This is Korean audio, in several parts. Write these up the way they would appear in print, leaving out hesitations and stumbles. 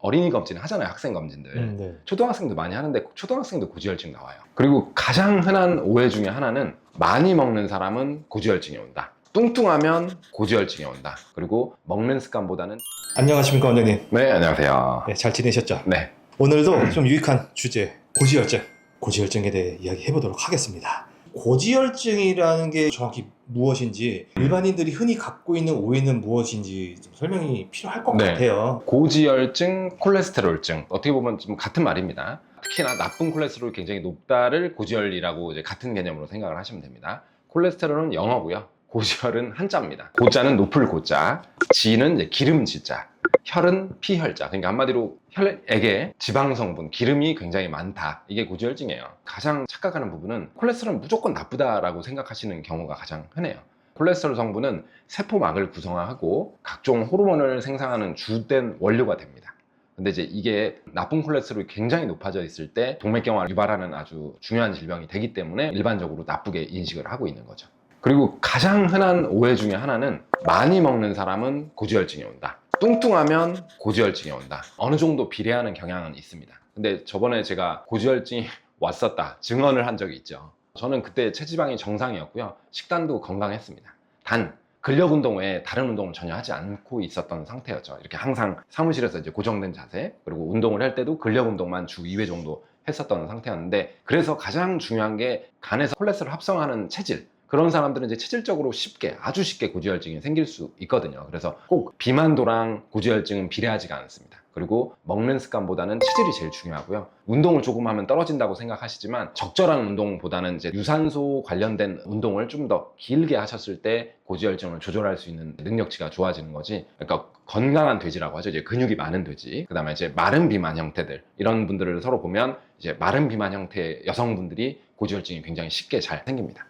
어린이 검진 하잖아요. 학생 검진들. 네. 초등학생도 많이 하는데 초등학생도 고지혈증 나와요. 그리고 가장 흔한 오해 중에 하나는 많이 먹는 사람은 고지혈증이 온다. 뚱뚱하면 고지혈증이 온다. 그리고 먹는 습관보다는. 안녕하십니까 원장님. 네, 안녕하세요. 네, 잘 지내셨죠? 네. 오늘도 좀 유익한 주제 고지혈증. 고지혈증에 대해 이야기해 보도록 하겠습니다. 고지혈증이라는 게 정확히 무엇인지, 일반인들이 흔히 갖고 있는 오해는 무엇인지 좀 설명이 필요할 것 네. 같아요. 고지혈증, 콜레스테롤증, 어떻게 보면 좀 같은 말입니다. 특히나 나쁜 콜레스테롤이 굉장히 높다를 고지혈이라고 이제 같은 개념으로 생각을 하시면 됩니다. 콜레스테롤은 영어고요. 고지혈은 한자입니다. 고자는 높을 고자, 지는 이제 기름 지자, 혈은 피혈자. 그러니까 한마디로 혈액에 지방 성분, 기름이 굉장히 많다. 이게 고지혈증이에요. 가장 착각하는 부분은 콜레스테롤은 무조건 나쁘다라고 생각하시는 경우가 가장 흔해요. 콜레스테롤 성분은 세포막을 구성하고 각종 호르몬을 생산하는 주된 원료가 됩니다. 근데 이제 이게 나쁜 콜레스테롤이 굉장히 높아져 있을 때 동맥경화를 유발하는 아주 중요한 질병이 되기 때문에 일반적으로 나쁘게 인식을 하고 있는 거죠. 그리고 가장 흔한 오해 중에 하나는 많이 먹는 사람은 고지혈증이 온다. 뚱뚱하면 고지혈증이 온다. 어느 정도 비례하는 경향은 있습니다. 근데 저번에 제가 고지혈증이 왔었다 증언을 한 적이 있죠. 저는 그때 체지방이 정상이었고요. 식단도 건강했습니다. 단 근력 운동 외에 다른 운동을 전혀 하지 않고 있었던 상태였죠. 이렇게 항상 사무실에서 이제 고정된 자세, 그리고 운동을 할 때도 근력 운동만 주 2회 정도 했었던 상태였는데, 그래서 가장 중요한 게 간에서 콜레스테롤 합성하는 체질, 그런 사람들은 이제 체질적으로 쉽게, 아주 쉽게 고지혈증이 생길 수 있거든요. 그래서 꼭 비만도랑 고지혈증은 비례하지가 않습니다. 그리고 먹는 습관보다는 체질이 제일 중요하고요. 운동을 조금 하면 떨어진다고 생각하시지만 적절한 운동보다는 이제 유산소 관련된 운동을 좀 더 길게 하셨을 때 고지혈증을 조절할 수 있는 능력치가 좋아지는 거지. 그러니까 건강한 돼지라고 하죠. 이제 근육이 많은 돼지. 그다음에 이제 마른 비만 형태들, 이런 분들을 서로 보면 이제 마른 비만 형태의 여성분들이 고지혈증이 굉장히 쉽게 잘 생깁니다.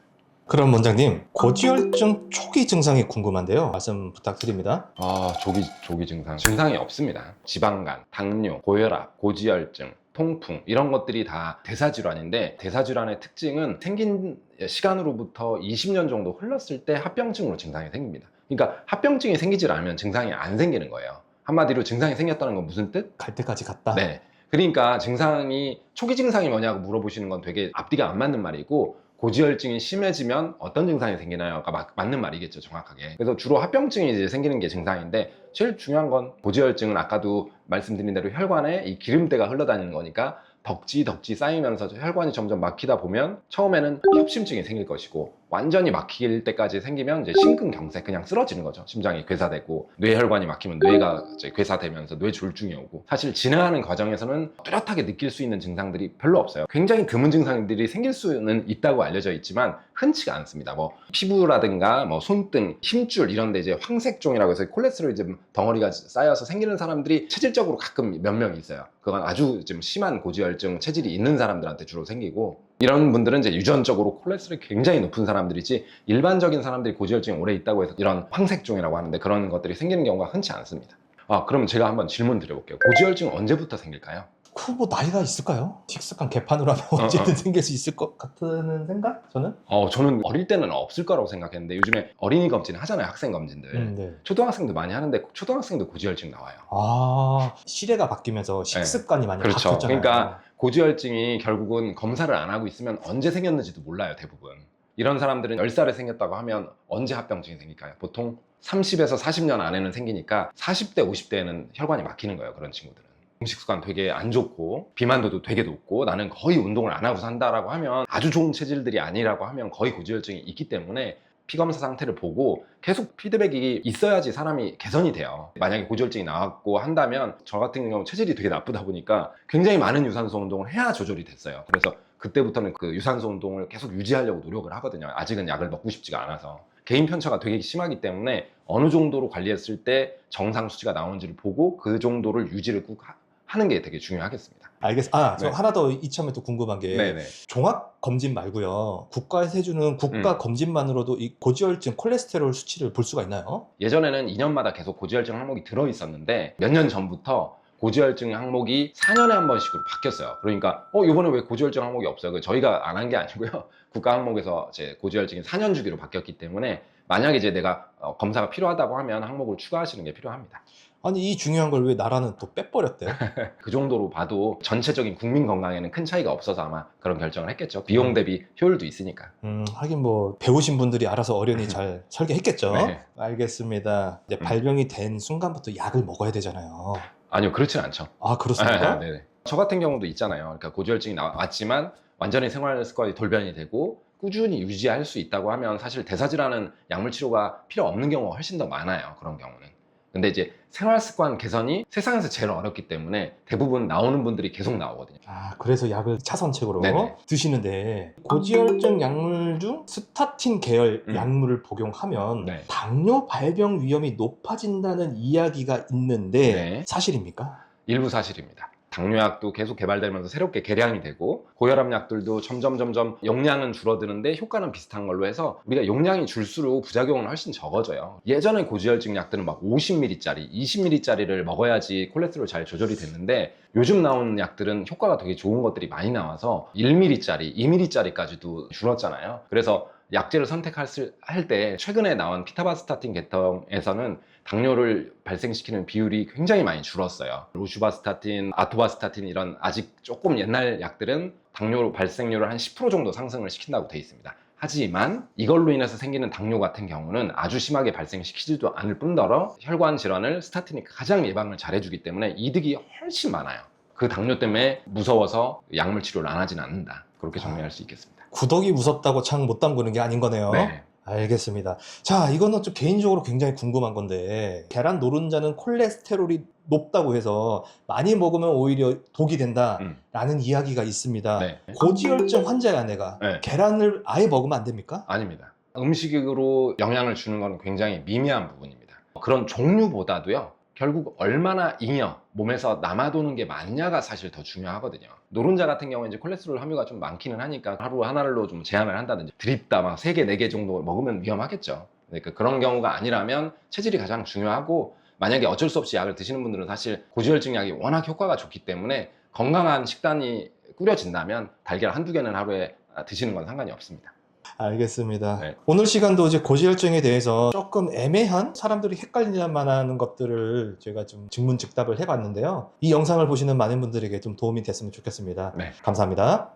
그럼 원장님, 고지혈증 초기 증상이 궁금한데요. 말씀 부탁드립니다. 조기 증상이 없습니다. 지방간, 당뇨, 고혈압, 고지혈증, 통풍, 이런 것들이 다 대사질환인데, 대사질환의 특징은 생긴 시간으로부터 20년 정도 흘렀을 때 합병증으로 증상이 생깁니다. 그러니까 합병증이 생기질 않으면 증상이 안 생기는 거예요. 한마디로 증상이 생겼다는 건 무슨 뜻? 갈 때까지 갔다. 네. 그러니까 초기 증상이 뭐냐고 물어보시는 건 되게 앞뒤가 안 맞는 말이고, 고지혈증이 심해지면 어떤 증상이 생기나요가 맞는 말이겠죠, 정확하게. 그래서 주로 합병증이 이제 생기는 게 증상인데, 제일 중요한 건 고지혈증은 아까도 말씀드린 대로 혈관에 이 기름때가 흘러다니는 거니까 덕지 쌓이면서 혈관이 점점 막히다 보면 처음에는 협심증이 생길 것이고, 완전히 막힐 때까지 생기면 이제 심근경색, 그냥 쓰러지는 거죠. 심장이 괴사되고, 뇌혈관이 막히면 뇌가 이제 괴사되면서 뇌졸중이 오고, 사실 진행하는 과정에서는 뚜렷하게 느낄 수 있는 증상들이 별로 없어요. 굉장히 드문 증상들이 생길 수는 있다고 알려져 있지만 흔치가 않습니다. 뭐 피부라든가 뭐 손등, 힘줄 이런 데 이제 황색종이라고 해서 콜레스테롤 덩어리가 쌓여서 생기는 사람들이 체질적으로 가끔 몇 명 있어요. 그건 아주 좀 심한 고지혈증 체질이 있는 사람들한테 주로 생기고, 이런 분들은 이제 유전적으로 콜레스테롤이 굉장히 높은 사람들이지, 일반적인 사람들이 고지혈증이 오래 있다고 해서 이런 황색종이라고 하는데 그런 것들이 생기는 경우가 흔치 않습니다. 그럼 제가 한번 질문 드려볼게요. 고지혈증은 언제부터 생길까요? 뭐 나이가 있을까요? 식습관 개판으로 하면 언제든 생길 수 있을 것 같은 생각? 저는? 저는 어릴 때는 없을 거라고 생각했는데, 요즘에 어린이 검진 하잖아요. 학생 검진들. 네. 초등학생도 많이 하는데 초등학생도 고지혈증 나와요. 시대가 바뀌면서 식습관이 많이 그렇죠. 바뀌었잖아요. 그러니까 고지혈증이 결국은 검사를 안 하고 있으면 언제 생겼는지도 몰라요, 대부분. 이런 사람들은 10살에 생겼다고 하면 언제 합병증이 생길까요? 보통 30에서 40년 안에는 생기니까 40대, 50대에는 혈관이 막히는 거예요, 그런 친구들은. 음식 습관 되게 안 좋고 비만도도 되게 높고 나는 거의 운동을 안 하고 산다라고 하면, 아주 좋은 체질들이 아니라고 하면 거의 고지혈증이 있기 때문에 피검사 상태를 보고 계속 피드백이 있어야지 사람이 개선이 돼요. 만약에 고지혈증이 나왔고 한다면, 저 같은 경우 체질이 되게 나쁘다 보니까 굉장히 많은 유산소 운동을 해야 조절이 됐어요. 그래서 그때부터는 그 유산소 운동을 계속 유지하려고 노력을 하거든요. 아직은 약을 먹고 싶지가 않아서. 개인 편차가 되게 심하기 때문에 어느 정도로 관리했을 때 정상 수치가 나오는지를 보고 그 정도를 유지를 꾹 하는 게 되게 중요하겠습니다. 알겠습니다. 저 네. 하나 더 이참에 또 궁금한 게, 네네. 종합 검진 말고요, 국가에서 해주는 국가 검진만으로도 이 고지혈증 콜레스테롤 수치를 볼 수가 있나요? 예전에는 2년마다 계속 고지혈증 항목이 들어있었는데, 몇 년 전부터 고지혈증 항목이 4년에 한 번씩으로 바뀌었어요. 그러니까 이번에 왜 고지혈증 항목이 없어요? 저희가 안 한 게 아니고요. 국가 항목에서 제 고지혈증이 4년 주기로 바뀌었기 때문에, 만약에 이제 내가 검사가 필요하다고 하면 항목을 추가하시는 게 필요합니다. 아니 이 중요한 걸 왜 나라는 또 빼버렸대? 그 정도로 봐도 전체적인 국민 건강에는 큰 차이가 없어서 아마 그런 결정을 했겠죠. 비용 대비 효율도 있으니까. 하긴 뭐 배우신 분들이 알아서 어련히 잘 설계했겠죠. 네. 알겠습니다. 이제 발병이 된 순간부터 약을 먹어야 되잖아요. 아니요, 그렇진 않죠. 아 그렇습니까? 네네. 저 같은 경우도 있잖아요. 그러니까 고지혈증이 왔지만 완전히 생활 습관이 돌변이 되고 꾸준히 유지할 수 있다고 하면 사실 대사질환은 약물 치료가 필요 없는 경우가 훨씬 더 많아요. 그런 경우는. 근데 이제 생활 습관 개선이 세상에서 제일 어렵기 때문에 대부분 나오는 분들이 계속 나오거든요. 아 그래서 약을 차선책으로 네네. 드시는데 고지혈증 약물 중 스타틴 계열 약물을 복용하면 네. 당뇨 발병 위험이 높아진다는 이야기가 있는데 네. 사실입니까? 일부 사실입니다. 당뇨약도 계속 개발되면서 새롭게 개량이 되고 고혈압 약들도 점점 용량은 줄어드는데 효과는 비슷한 걸로 해서 우리가 용량이 줄수록 부작용은 훨씬 적어져요. 예전에 고지혈증 약들은 막 50ml짜리, 20ml짜리를 먹어야지 콜레스테롤 잘 조절이 됐는데 요즘 나오는 약들은 효과가 되게 좋은 것들이 많이 나와서 1ml짜리, 2ml짜리까지도 줄었잖아요. 그래서 약제를 선택할 때 최근에 나온 피타바스타틴 계통에서는 당뇨를 발생시키는 비율이 굉장히 많이 줄었어요. 로슈바스타틴, 아토바스타틴 이런 아직 조금 옛날 약들은 당뇨 발생률을 한 10% 정도 상승을 시킨다고 돼 있습니다. 하지만 이걸로 인해서 생기는 당뇨 같은 경우는 아주 심하게 발생시키지도 않을 뿐더러 혈관 질환을 스타틴이 가장 예방을 잘해주기 때문에 이득이 훨씬 많아요. 그 당뇨 때문에 무서워서 약물 치료를 안 하진 않는다. 그렇게 정리할 수 있겠습니다. 구덕이 무섭다고 창 못 담그는 게 아닌 거네요. 네. 알겠습니다. 자, 이거는 좀 개인적으로 굉장히 궁금한 건데 계란 노른자는 콜레스테롤이 높다고 해서 많이 먹으면 오히려 독이 된다라는 이야기가 있습니다. 네. 고지혈증 환자야 내가 네. 계란을 아예 먹으면 안 됩니까? 아닙니다. 음식으로 영향을 주는 건 굉장히 미미한 부분입니다. 그런 종류보다도요, 결국 얼마나 잉여, 몸에서 남아도는 게 많냐가 사실 더 중요하거든요. 노른자 같은 경우에 이제 콜레스테롤 함유가 좀 많기는 하니까 하루 하나로 좀 제한을 한다든지 드립다 막 3개, 4개 정도 먹으면 위험하겠죠. 그러니까 그런 경우가 아니라면 체질이 가장 중요하고 만약에 어쩔 수 없이 약을 드시는 분들은 사실 고지혈증 약이 워낙 효과가 좋기 때문에 건강한 식단이 꾸려진다면 달걀 한두 개는 하루에 드시는 건 상관이 없습니다. 알겠습니다. 네. 오늘 시간도 이제 고지혈증에 대해서 조금 애매한 사람들이 헷갈릴 만한 것들을 제가 좀 증문즉답을 해봤는데요. 이 영상을 보시는 많은 분들에게 좀 도움이 됐으면 좋겠습니다. 네. 감사합니다.